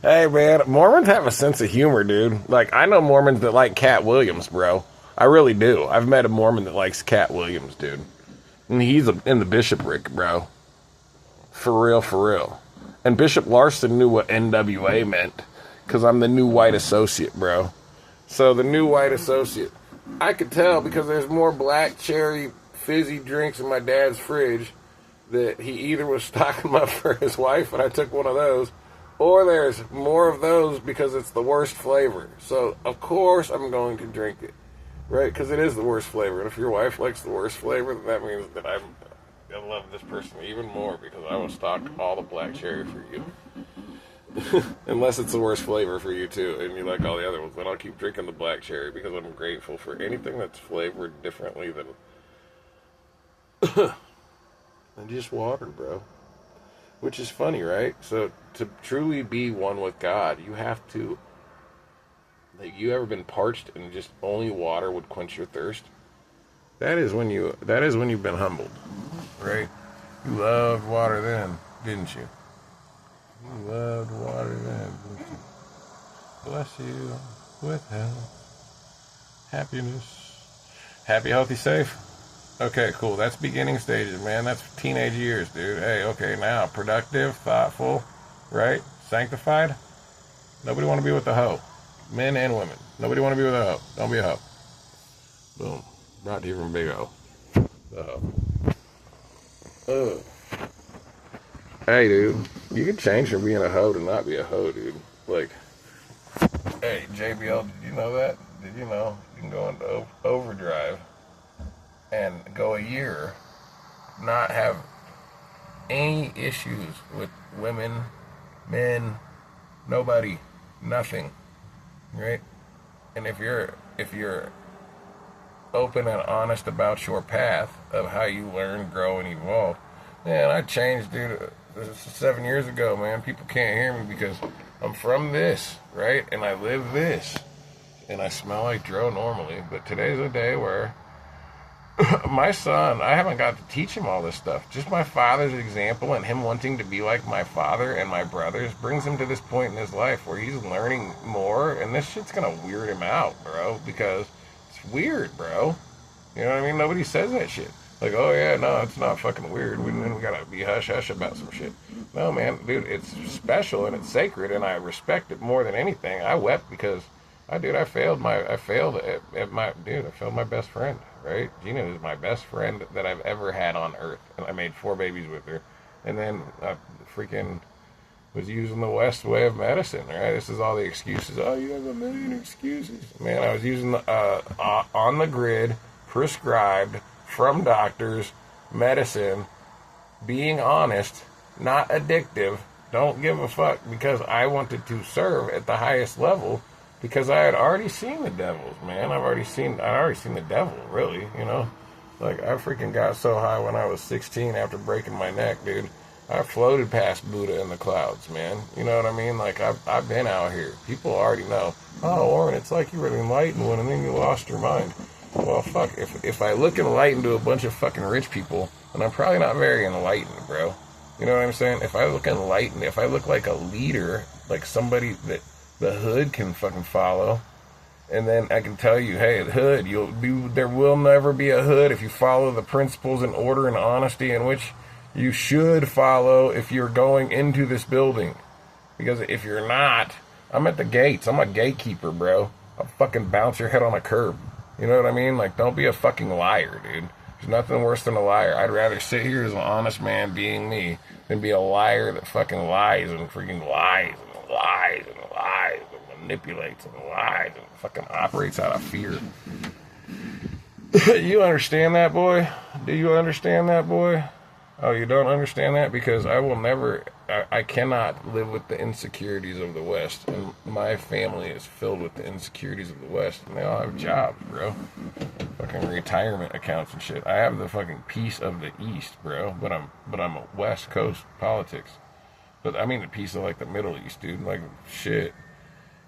Hey, man, Mormons have a sense of humor, dude. Like, I know Mormons that like Cat Williams, bro. I really do. I've met a Mormon that likes Cat Williams, dude. And he's in the bishopric, bro. For real, for real. And Bishop Larson knew what NWA meant, because I'm the new white associate, bro. So the new white associate. I could tell because there's more black cherry fizzy drinks in my dad's fridge that he either was stocking them up for his wife and I took one of those, or there's more of those because it's the worst flavor. So, of course, I'm going to drink it, right? Because it is the worst flavor. And if your wife likes the worst flavor, then that means that I love this person even more because I will stock all the black cherry for you. Unless it's the worst flavor for you too, and you like all the other ones, then I'll keep drinking the black cherry because I'm grateful for anything that's flavored differently than just water, bro. Which is funny, right? So to truly be one with God, you have to. Like, you ever been parched and just only water would quench your thirst? That is when you've been humbled, right? You loved water then, didn't you? You loved water then, didn't you? Bless you with health, happiness, happy, healthy, safe. Okay, cool. That's beginning stages, man. That's teenage years, dude. Hey, okay, now productive, thoughtful, right? Sanctified. Nobody want to be with a hoe, men and women. Nobody want to be with a hoe. Don't be a hoe. Boom. Brought to you from Big O. The hoe. Hey, dude, you can change from being a hoe to not be a hoe, dude. Like, hey, JBL, did you know that? Did you know you can go into overdrive and go a year, not have any issues with women, men, nobody, nothing, right? And if you're open and honest about your path of how you learn, grow, and evolve, man, I changed, dude. This is 7 years ago, man. People can't hear me because I'm from this, right? And I live this. And I smell like Dro normally. But today's a day where my son, I haven't got to teach him all this stuff. Just my father's example and him wanting to be like my father and my brothers brings him to this point in his life where he's learning more. And this shit's going to weird him out, bro. Because it's weird, bro. You know what I mean? Nobody says that shit. Like, oh yeah, no, it's not fucking weird. We gotta be hush-hush about some shit. No, man, dude, it's special and it's sacred, and I respect it more than anything. I wept because, I failed my best friend, right? Gina is my best friend that I've ever had on earth, and I made 4 babies with her, and then I freaking was using the West way of medicine, right? This is all the excuses. Oh, you have a million excuses. Man, I was using on the grid, prescribed, from doctors, medicine, being honest, not addictive, don't give a fuck, because I wanted to serve at the highest level, because I had already seen the devils, man. I'd already seen the devil, really, you know? Like, I freaking got so high when I was 16 after breaking my neck, dude. I floated past Buddha in the clouds, man. You know what I mean? Like, I've been out here. People already know. Oh, Warren, it's like you were an enlightened one and then you lost your mind. Well, fuck, if I look enlightened to a bunch of fucking rich people, then I'm probably not very enlightened, bro. You know what I'm saying? If I look enlightened, if I look like a leader, like somebody that the hood can fucking follow, and then I can tell you, hey, hood, there will never be a hood if you follow the principles and order and honesty in which you should follow if you're going into this building. Because if you're not, I'm at the gates. I'm a gatekeeper, bro. I'll fucking bounce your head on a curb. You know what I mean? Like, don't be a fucking liar, dude. There's nothing worse than a liar. I'd rather sit here as an honest man being me than be a liar that fucking lies and freaking lies and lies and lies and manipulates and lies and fucking operates out of fear. You understand that, boy? Do you understand that, boy? Oh, you don't understand that? Because I cannot live with the insecurities of the West. And my family is filled with the insecurities of the West. And they all have jobs, bro. Fucking retirement accounts and shit. I have the fucking peace of the East, bro. But I'm a West Coast politics. But I mean the peace of like the Middle East, dude. Like, shit.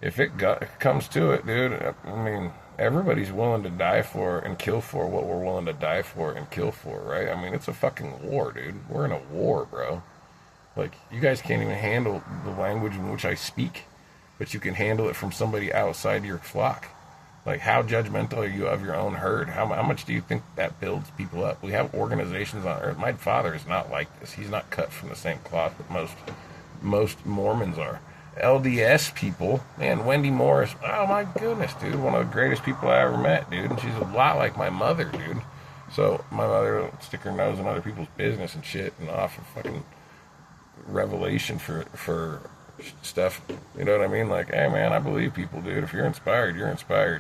If it comes to it, dude, I mean, everybody's willing to die for and kill for what we're willing to die for and kill for, right? I mean, it's a fucking war, dude. We're in a war, bro. Like, you guys can't even handle the language in which I speak, but you can handle it from somebody outside your flock. Like, how judgmental are you of your own herd? How much do you think that builds people up? We have organizations on earth. My father is not like this. He's not cut from the same cloth that most Mormons are. LDS people, man, Wendy Morris, oh my goodness, dude, one of the greatest people I ever met, dude, and she's a lot like my mother, dude. So my mother will stick her nose in other people's business and shit and offer fucking revelation for stuff, you know what I mean? Like, hey man, I believe people, dude. If you're inspired,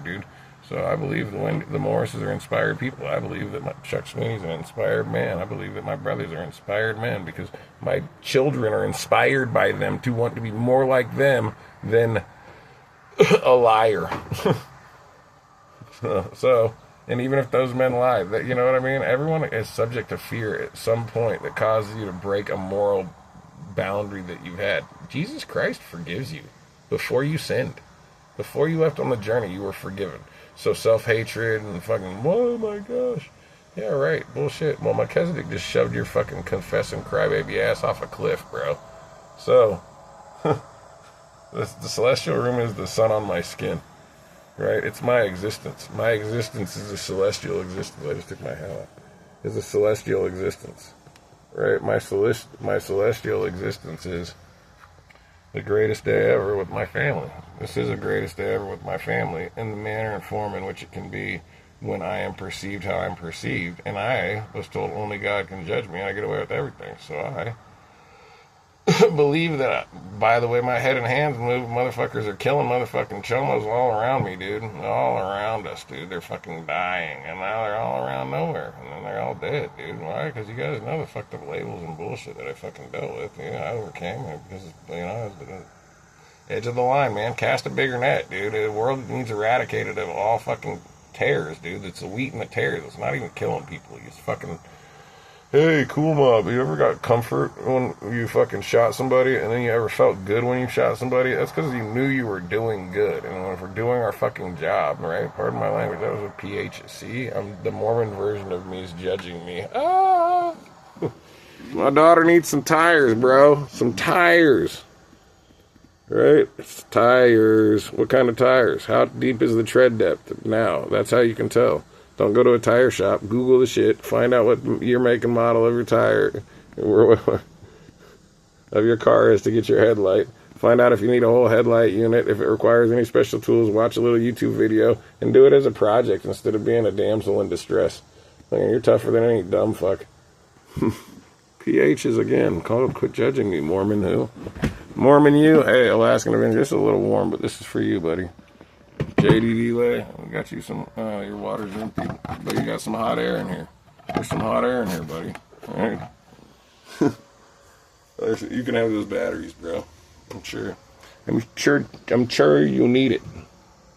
dude. So I believe the Morrises are inspired people. I believe that Chuck Sweeney's an inspired man. I believe that my brothers are inspired men because my children are inspired by them to want to be more like them than a liar. So, and even if those men lie, that, you know what I mean? Everyone is subject to fear at some point that causes you to break a moral boundary that you've had. Jesus Christ forgives you before you sinned. Before you left on the journey, you were forgiven. So self-hatred and fucking, oh my gosh. Yeah, right. Bullshit. Well, Melchizedek just shoved your fucking confessing crybaby ass off a cliff, bro. So, the celestial room is the sun on my skin. Right? It's my existence. My existence is a celestial existence. I just took my hat off. Is a celestial existence. Right? My celestial existence is the greatest day ever with my family. This is the greatest day ever with my family in the manner and form in which it can be when I am perceived how I'm perceived. And I was told only God can judge me. I get away with everything. So I believe that by the way my head and hands move, motherfuckers are killing motherfucking chomos all around me, dude. All around us, dude. They're fucking dying. And now they're all around nowhere. And then they're all dead, dude. Why? Because you guys know the fucked up labels and bullshit that I fucking dealt with. You know, I overcame it because, you know, I was the edge of the line, man. Cast a bigger net, dude. The world needs eradicated of all fucking tares, dude. It's the wheat and the tares. It's not even killing people. It's fucking... Hey, cool mob, you ever got comfort when you fucking shot somebody and then you ever felt good when you shot somebody? That's because you knew you were doing good. And if we're doing our fucking job, right? Pardon my language, that was a PH. See, the Mormon version of me is judging me. Ah! My daughter needs some tires, bro. Some tires. Right? It's tires. What kind of tires? How deep is the tread depth now? That's how you can tell. Don't go to a tire shop. Google the shit. Find out what year, make, and model of your tire, of your car is to get your headlight. Find out if you need a whole headlight unit. If it requires any special tools, watch a little YouTube video and do it as a project instead of being a damsel in distress. You're tougher than any dumb fuck. PHs again. Quit judging me, Mormon who? Mormon you? Hey, Alaskan Avenger. This is a little warm, but this is for you, buddy. JD Delay, we got you some, your water's empty, but you got some hot air in here. There's some hot air in here, buddy. Alright. You can have those batteries, bro. I'm sure you'll need it.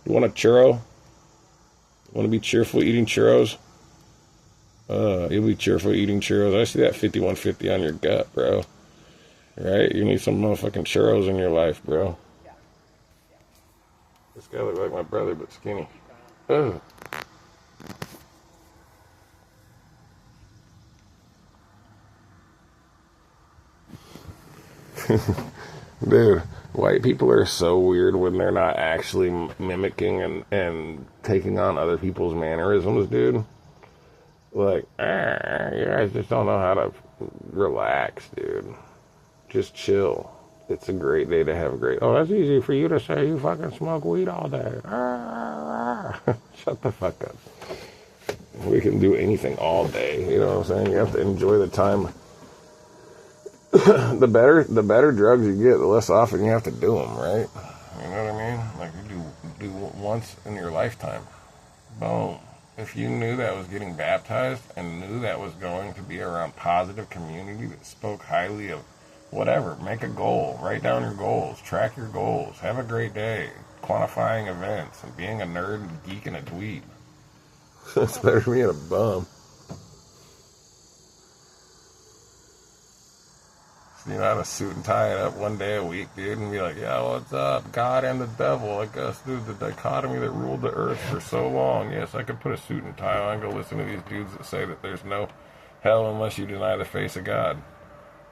You want a churro? Want to be cheerful eating churros? You'll be cheerful eating churros. I see that 5150 on your gut, bro. Right? You need some motherfucking churros in your life, bro. This guy looks like my brother, but skinny. Ugh. Dude, white people are so weird when they're not actually mimicking and taking on other people's mannerisms, dude. Like, you guys just don't know how to relax, dude. Just chill. It's a great day to have a great... Oh, that's easy for you to say. You fucking smoke weed all day. Shut the fuck up. We can do anything all day. You know what I'm saying? You have to enjoy the time. The better drugs you get, the less often you have to do them, right? You know what I mean? Like, you do once in your lifetime. Boom. If you knew that was getting baptized and knew that was going to be around positive community that spoke highly of whatever, make a goal, write down your goals, track your goals, have a great day, quantifying events, and being a nerd and geek and a dweeb. It's better than being a bum. So you know how to suit and tie it up one day a week, dude, and be like, yeah, what's up? God and the devil, I guess, dude, the dichotomy that ruled the earth for so long. Yes, I could put a suit and tie on and go listen to these dudes that say that there's no hell unless you deny the face of God.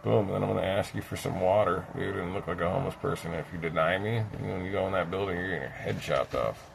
Boom, then I'm going to ask you for some water, dude, and look like a homeless person. If you deny me, when you go in that building, you're getting your head chopped off.